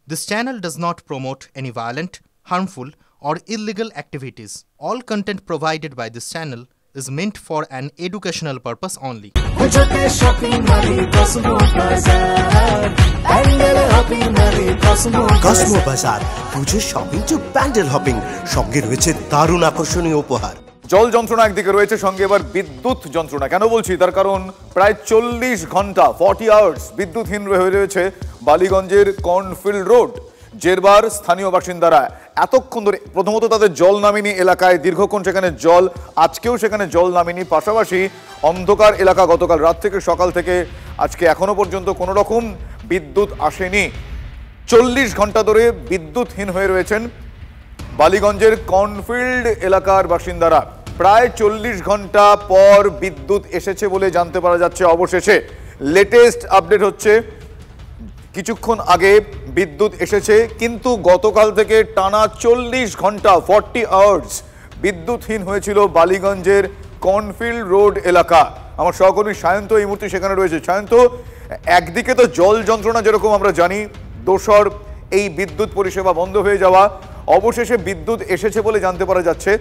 This channel does not promote any violent, harmful, or illegal activities. All content provided by this channel is meant for an educational purpose only. Cosmo বাজার পুজোর shopping two pandal hopping, সঙ্গে রয়েছে দারুণ আকর্ষণীয় উপহার। জল যন্ত্রণা একদিকে রয়েছে, সঙ্গে এবার বিদ্যুৎ যন্ত্রণা। কেন বলছি? তার কারণ প্রায় 40 ঘন্টা 40 আওয়ার্স বিদ্যুৎহীন হয়ে রয়েছে বালিগঞ্জের কর্নফিল্ড রোড। জেরবার স্থানীয় বাসিন্দারা এতক্ষণ ধরে প্রথমত তাদের জল নামেনি এলাকায়, দীর্ঘক্ষণ সেখানে জল, আজকেও সেখানে জল নামেনি। পাশাপাশি অন্ধকার এলাকা, গতকাল রাত থেকে সকাল থেকে আজকে এখনো পর্যন্ত কোনো রকম বিদ্যুৎ আসেনি। 40 ঘন্টা ধরে বিদ্যুৎহীন হয়ে রয়েছেন বালিগঞ্জের কর্নফিল্ড এলাকার বাসিন্দারা। প্রায় 40 ঘন্টা পর বিদ্যুৎ এসেছে বলে জানতে পারা যাচ্ছে। অবশেষে লেটেস্ট আপডেট হচ্ছে কিছুক্ষণ আগে বিদ্যুৎ এসেছে, কিন্তু গতকাল থেকে টানা 40 ঘন্টা 40 আওয়ার্স বিদ্যুৎহীন হয়েছিল বালিগঞ্জের কর্নফিল্ড রোড এলাকা। আমার সহকর্মী সায়ন্ত এই মুহূর্তে সেখানে রয়েছে। সায়ন্ত, একদিকে তো জল যন্ত্রণা যেরকম আমরা জানি, দোসর এই বিদ্যুৎ পরিষেবা বন্ধ হয়ে যাওয়া, অবশেষে বিদ্যুৎ এসেছে বলে জানতে পারা যাচ্ছে।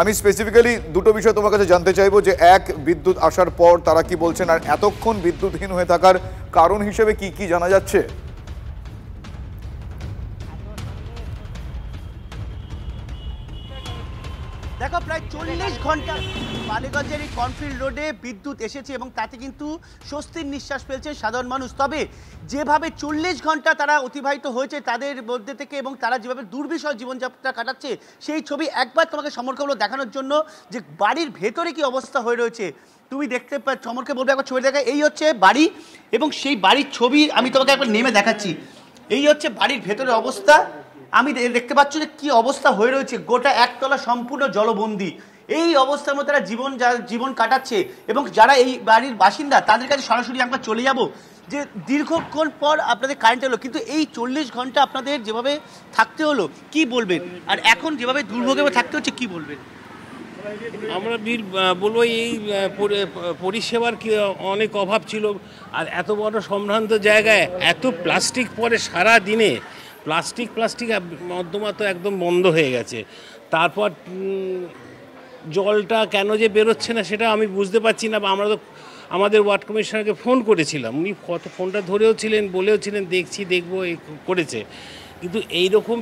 আমি স্পেসিফিক্যালি দুটো বিষয় তোমার কাছে জানতে চাইবো, যে এক, বিদ্যুৎ আসার পর তারা কি বলছেন, আর এতক্ষণ বিদ্যুৎহীন হয়ে থাকার কারণ হিসেবে কি কি জানা যাচ্ছে? দেখো, প্রায় 40 ঘন্টা বালিগঞ্জের এই কর্নফিল্ড রোডে বিদ্যুৎ এসেছে এবং তাতে কিন্তু স্বস্তির নিঃশ্বাস ফেলছে সাধারণ মানুষ। তবে যেভাবে 40 ঘন্টা তারা অতিবাহিত হয়েছে তাদের মধ্যে থেকে, এবং তারা যেভাবে দুর্বিষহ জীবনযাত্রা কাটাচ্ছে, সেই ছবি একবার তোমাকে সমরকে দেখানোর জন্য, যে বাড়ির ভেতরে কি অবস্থা হয়ে রয়েছে তুমি দেখতে সমরকে বলবে একবার ছবি দেখা। এই হচ্ছে বাড়ি, এবং সেই বাড়ির ছবি আমি তোমাকে একবার নেমে দেখাচ্ছি। এই হচ্ছে বাড়ির ভেতরের অবস্থা। আমি দেখতে পাচ্ছ যে কি অবস্থা হয়ে রয়েছে, গোটা একতলা সম্পূর্ণ জলবন্দী। এই অবস্থার মধ্যে তারা জীবন কাটাচ্ছে, এবং যারা এই বাড়ির বাসিন্দা তাদের কাছে সরাসরি আমরা চলে যাব, যে দীর্ঘক্ষণ পর আপনাদের কারেন্ট এলো, কিন্তু এই 40 ঘন্টা আপনাদের যেভাবে থাকতে হলো কি বলবেন, আর এখন যেভাবে দুর্ভোগে থাকতে হচ্ছে কি বলবেন? আমরা বলবো এই পরিষেবার কি অনেক অভাব ছিল। আর এত বড় সম্ভ্রান্ত জায়গায় এত প্লাস্টিক পরে সারা দিনে প্লাস্টিক মধ্যমাত্র একদম বন্ধ হয়ে গেছে। তারপর জলটা কেন যে বেরোচ্ছে না সেটা আমি বুঝতে পারছি না। আমরা তো আমাদের ওয়ার্ড কমিশনারকে ফোন করেছিলাম, উনি ফোনটা ধরেও ছিলেন, বলেও ছিলেন দেখবো করেছে। কিন্তু এইরকম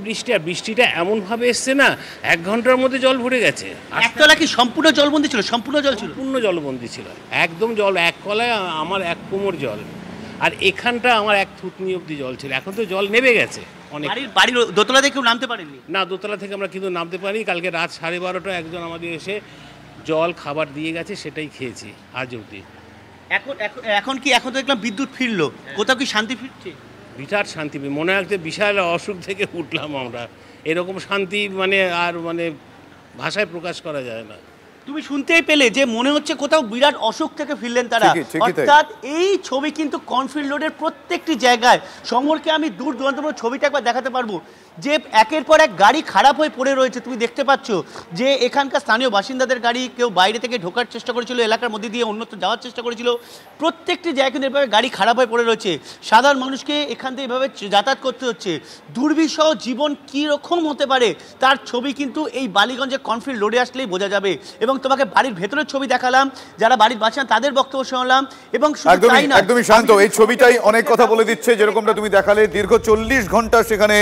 বৃষ্টিটা এমনভাবে এসছে না, 1 ঘন্টার মধ্যে জল ভরে গেছে। একতলা কি সম্পূর্ণ জলবন্দী ছিল? সম্পূর্ণ জলবন্দী ছিল, একদম জল। এক কলায় আমার 1 কোমর জল, আর এখানটা আমার 1 থুতনি অব্দি জল ছিল। এখন তো জল নেমে গেছে অনেক। বাড়ির দোতলা থেকে কেউ নামতে পারেনি? না, দোতলা থেকে আমরা কিন্তু নামতে পারি। কালকে রাত 12:30টায় একজন আমাদের এসে জল খাবার দিয়ে গেছে, সেটাই খেয়েছি আজ অব্দি। এখন তো দেখলাম বিদ্যুৎ ফিরলো, কোথাও কি শান্তি ফিরছে? বিরাট শান্তি, মনে হচ্ছে বিশাল অসুখ থেকে উঠলাম আমরা। এরকম শান্তি আর ভাষায় প্রকাশ করা যায় না। তুমি শুনতেই পেলে যে মনে হচ্ছে কোথাও বিরাট অসুখ থেকে ফিরলেন তারা। অর্থাৎ এই ছবি কিন্তু কর্নফিল্ড রোডের প্রত্যেকটি জায়গায়। সমরকে আমি দূর দূরান্ত ছবিটা একবার দেখাতে পারবো, যে একের পর এক গাড়ি খারাপ হয়ে পড়ে রয়েছে। তুমি দেখতে পাচ্ছ যে এখানকার স্থানীয় বাসিন্দাদের গাড়ি, কেউ বাইরে থেকে ঢোকার চেষ্টা করেছিল, এলাকার মধ্যে দিয়ে অন্যত্র যাওয়ার চেষ্টা করেছিল। প্রত্যেকটি জায়গায় কিন্তু এভাবে গাড়ি খারাপ হয়ে পড়ে রয়েছে। সাধারণ মানুষকে এখান থেকে এভাবে যাতায়াত করতে হচ্ছে। দুর্বিষহ জীবন কীরকম হতে পারে তার ছবি কিন্তু এই বালিগঞ্জের কর্নফিল্ড রোডে আসলেই বোঝা যাবে। এবং তোমাকে বাড়ির ভেতরের ছবি দেখালাম, যারা বাড়ির বাসিন্দা তাদের বক্তব্য শুনলাম। এবং একদমই শান্ত, এই ছবিটাই অনেক কথা বলে দিচ্ছে। যেরকমটা তুমি দেখালে, দীর্ঘ 40 ঘন্টা সেখানে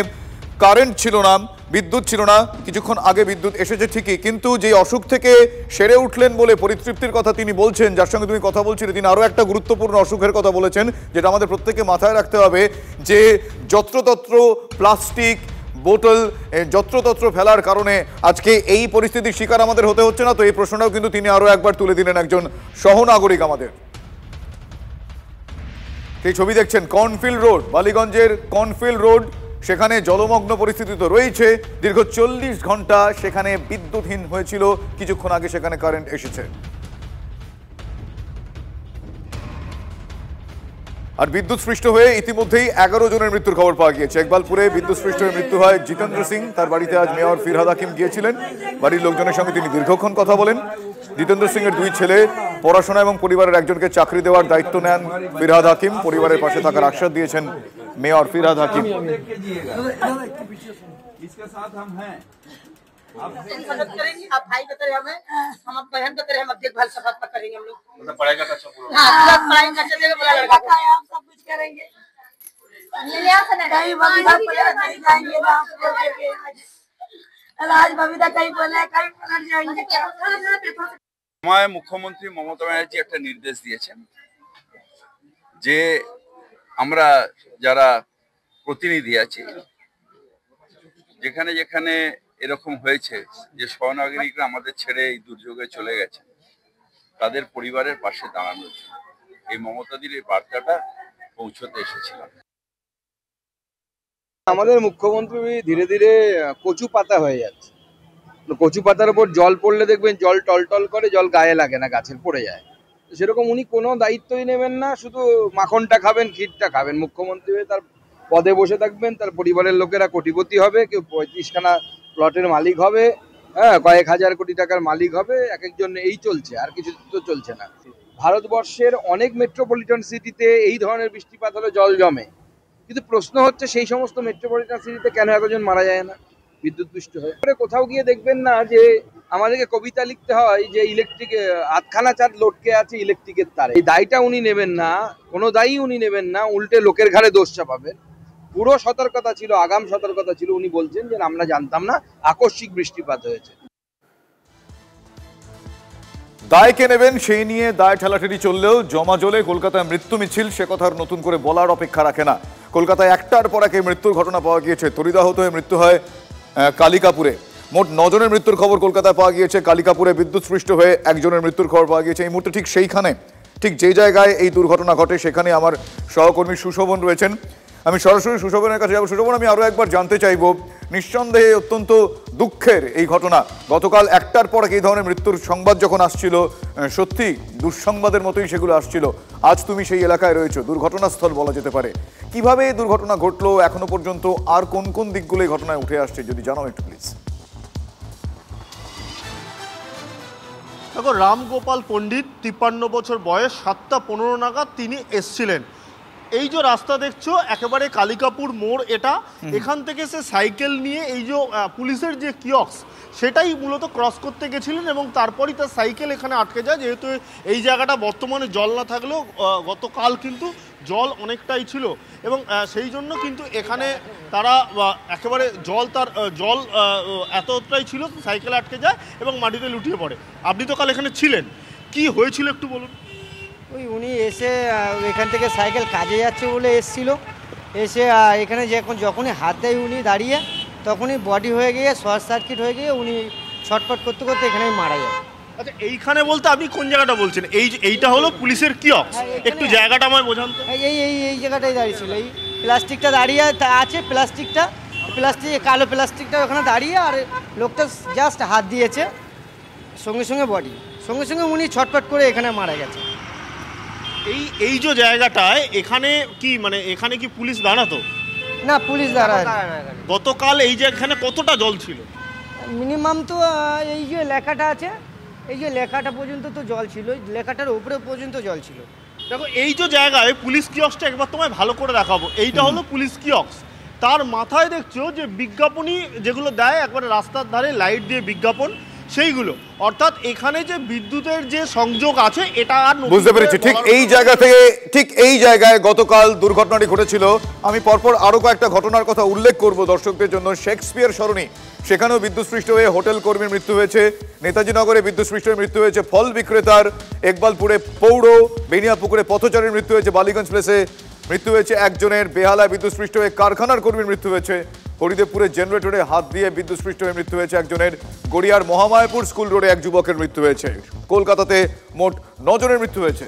কারেন্ট ছিল না, বিদ্যুৎ ছিল না। কিছুক্ষণ আগে বিদ্যুৎ এসেছে ঠিকই, কিন্তু যে অসুখ থেকে সেরে উঠলেন বলে পরিতৃপ্তির কথা তিনি বলছেন, যার সঙ্গে তুমি কথা বলছিলে, তিনি আরও একটা গুরুত্বপূর্ণ অসুখের কথা বলেছেন, যেটা আমাদের প্রত্যেককে মাথায় রাখতে হবে, যে যত্রতত্র প্লাস্টিক বোতল যত্রতত্র ফেলার কারণে আজকে এই পরিস্থিতির শিকার আমাদের হতে হচ্ছে না। তো এই প্রশ্নটাও কিন্তু তিনি আরও একবার তুলে দিলেন একজন সহনাগরিক আমাদের। এই ছবি দেখছেন কর্নফিল্ড রোড, বালিগঞ্জের কর্নফিল্ড রোড, সেখানে জলমগ্ন পরিস্থিতি তো রয়েছে। দীর্ঘ 40 ঘন্টা সেখানে বিদ্যুৎহীন হয়েছিল, কিছুক্ষণ আগে সেখানে কারেন্ট এসেছে। আর বিদ্যুৎস্পৃষ্ট হয়ে ইতিমধ্যেই 11 জনের মৃত্যুর খবর পাওয়া গিয়েছে। ইকবালপুরে বিদ্যুৎস্পৃষ্ট হয়ে মৃত্যু হয় জিতেন্দ্র সিং। তার বাড়িতে আজ মেয়র ফিরহাদ হাকিম গিয়েছিলেন। বাড়ির লোকজনের সঙ্গে তিনি দীর্ঘক্ষণ কথা বলেন। জিতেন্দ্র সিং এর 2 ছেলে, পড়াশোনা এবং পরিবারের একজনকে চাকরি দেওয়ার দায়িত্ব নেন ফিরহাদ হাকিম। পরিবারের পাশে থাকার আশ্বাস দিয়েছেন মেয়র ফিরহাদ হাকিম। इसके साथ हम हैं। आप करेंगे, आप भाई की तरह हमें, हम आप बहन की तरह हम देखभाल सब आपका करेंगे हम लोग। मतलब पढ़ाई का खर्चा पूरा। हाँ, पूरा पढ़ाई का चलेगा, बड़ा लड़का का है, आप सब कुछ करेंगे। कहीं बबीता कहीं जाएंगे ना, आज बबीता कहीं बोले कहीं पलट जाएंगे। हमारे मुख्यमंत्री ममता ব্যানার্জি একটা নির্দেশ দিয়েছেন যে আমরা যারা প্রতিনিধি আছি, যেখানে যেখানে এরকম হয়েছে যে সহনাগরিকরা আমাদের ছেড়ে এই দুর্যোগে চলে গেছে, তাদের পরিবারের পাশে দাঁড়ানো হচ্ছে। এই মমতাদির এই বার্তাটা পৌঁছতে এসেছিলাম। আমাদের মুখ্যমন্ত্রী ধীরে ধীরে কচু পাতা হয়ে যাচ্ছে। কচু পাতার উপর জল পড়লে দেখবেন জল টলটল করে, জল গায়ে লাগে না, গাছের পড়ে যায়। সেরকম উনি কোনো দায়িত্বই নেবেন না, শুধু মাখনটা খাবেন, ক্ষীরটা খাবেন। মুখ্যমন্ত্রী হয়ে তার পদে বসে থাকবেন, তার পরিবারের লোকেরা কোটিপতি হবে, কেউ 35খানা প্লটের মালিক হবে, হ্যাঁ, কয়েক হাজার কোটি টাকার মালিক হবে, এক একজন। এই চলছে, আর কিছু তো চলছে না। ভারতবর্ষের অনেক মেট্রোপলিটন সিটিতে এই ধরনের বৃষ্টিপাত হলে জল জমে, কিন্তু প্রশ্ন হচ্ছে সেই সমস্ত মেট্রোপলিটন সিটিতে কেন একজন মারা যায় না বিদ্যুৎ হয়ে? কোথাও গিয়ে দেখবেন না যে আমাদেরকে কবিতা লিখতে হয় যে ইলেকট্রিক আধখানা চাঁদ লটকে আছে ইলেকট্রিকের তারে। এই দায়টা উনি নেবেন না, কোনো দায়ী উনি নেবেন না, উল্টে লোকের ঘাড়ে দোষ চাপাবেন। পুরো সতর্কতা ছিল, আগাম সতর্কতা ছিল। উনি বলছেন যে আমরা জানতাম না, আকস্মিক বৃষ্টিপাত হয়েছে। দায় কে নেবেন সেই নিয়ে দায় ঠেলাঠেলি চললেও জমাজলে কলকাতায় মৃত্যু মিছিল সে কথার নতুন করে বলার অপেক্ষা রাখে না। কলকাতায় একটার পর এক মৃত্যুর ঘটনা পাওয়া গিয়েছে। তরিদাহত হয়ে মৃত্যু হয় কালিকাপুরে। মোট 9 জনের মৃত্যুর খবর কলকাতায় পাওয়া গিয়েছে। কালিকাপুরে বিদ্যুৎস্পৃষ্ট হয়ে একজনের মৃত্যুর খবর পাওয়া গিয়েছে। এই মুহূর্তে ঠিক সেইখানে, ঠিক যে জায়গায় এই দুর্ঘটনা ঘটে সেখানে আমার সহকর্মী সুশোভন রয়েছেন। আমি সরাসরি সুশোভনের কাছে যাবো। সুশোভন, আমি আরও একবার জানতে চাইব, নিঃসন্দেহে অত্যন্ত দুঃখের এই ঘটনা। গতকাল একটার পর এই ধরনের মৃত্যুর সংবাদ যখন আসছিল, সত্যি দুঃসংবাদের মতোই সেগুলো আসছিল। আজ তুমি সেই এলাকায় রয়েছো, দুর্ঘটনাস্থল বলা যেতে পারে। কিভাবে এই দুর্ঘটনা ঘটলো এখনো পর্যন্ত, আর কোন কোন দিকগুলো এই ঘটনায় উঠে আসছে যদি জানাও একটু প্লিজ। দেখো, রামগোপাল পণ্ডিত 53 বছর বয়স, 7:15 নাগাদ তিনি এসছিলেন। এই যে রাস্তা দেখছো একেবারে কালিকাপুর মোড়, এটা এখান থেকে সে সাইকেল নিয়ে এই যে পুলিশের যে কিয়ক্স সেটাই মূলত ক্রস করতে গেছিলেন এবং তারপরই তার সাইকেল এখানে আটকে যায়। যেহেতু এই জায়গাটা বর্তমানে জল না থাকলেও গতকাল কিন্তু জল অনেকটাই ছিল এবং সেই জন্য কিন্তু এখানে তারা একেবারে জল এতটাই ছিল, সাইকেল আটকে যায় এবং মাটিতে লুটিয়ে পড়ে। আপনি তো কাল এখানে ছিলেন, কি হয়েছিল একটু বলুন। উনি এসে এখান থেকে সাইকেল কাজে যাচ্ছে বলে এসেছিল, এসে এখানে যখনই হাত দেয় উনি দাঁড়িয়ে, তখনই বডি হয়ে গিয়ে শর্ট সার্কিট হয়ে গিয়ে উনি ছটফট করতে করতে এখানেই মারা যায়। আচ্ছা, এইখানে বলতে আপনি কোন জায়গাটা বলছেন? এইটা হলো পুলিশের কিয়ক্স, একটু জায়গাটা আমায় বোঝান তো। এই জায়গাটাই দাঁড়িয়ে ছিল, এই প্লাস্টিকটা দাঁড়িয়ে আছে, প্লাস্টিক কালো প্লাস্টিকটা ওখানে দাঁড়িয়ে, আর লোকটা জাস্ট হাত দিয়েছে, সঙ্গে সঙ্গে উনি ছটফট করে এখানে মারা গেছে। এই যে জায়গাটায় এখানে কি পুলিশ দাঁড়াতো? না, পুলিশ দাঁড়ায়। গতকাল এই যে এখানে কতটা জল ছিল? মিনিমাম তো এই যে লেখাটা আছে, এই যে লেখাটা পর্যন্ত তো জল ছিল, লেখাটার উপরে পর্যন্ত জল ছিল। দেখো, এই যে জায়গায় পুলিশ কিয়ক্সটা একবার তোমায় ভালো করে দেখাবো। এইটা হলো পুলিশ কিয়ক্স, তার মাথায় দেখছো যে বিজ্ঞাপনী যেগুলো দেয় একবারে রাস্তার ধারে লাইট দিয়ে বিজ্ঞাপন, সেইগুলো। অর্থাৎ এখানে যে বিদ্যুতের যে সংযোগ আছে এটা আর বুঝতে পেরেছি। ঠিক এই জায়গায় গতকাল দুর্ঘটনাটি ঘটেছিল। আমি পরপর আরো কয়েকটা ঘটনার কথা উল্লেখ করব দর্শকদের জন্য। শেক্সপিয়ার সরণি, সেখানেও বিদ্যুৎস্পৃষ্ট হয়ে হোটেল কর্মীর মৃত্যু হয়েছে। নেতাজি নগরে বিদ্যুৎস্পৃষ্ট হয়ে মৃত্যু হয়েছে ফল বিক্রেতার। একবালপুরে পৌর, বেনিয়াপুকুরে পথচারীর মৃত্যু হয়েছে। বালিগঞ্জ প্লেসে মৃত্যু হয়েছে একজনের। বেহালায় বিদ্যুৎস্পৃষ্ট হয়ে কারখানার কর্মীর মৃত্যু হয়েছে। হরিদেবপুরে জেনারেটরে হাত দিয়ে বিদ্যুৎস্পৃষ্ট হয়ে মৃত্যু হয়েছে একজনের। গড়িয়ার মহামায়াপুর স্কুল রোডে এক যুবকের মৃত্যু হয়েছে। কলকাতাতে মোট 9 জনের মৃত্যু হয়েছে।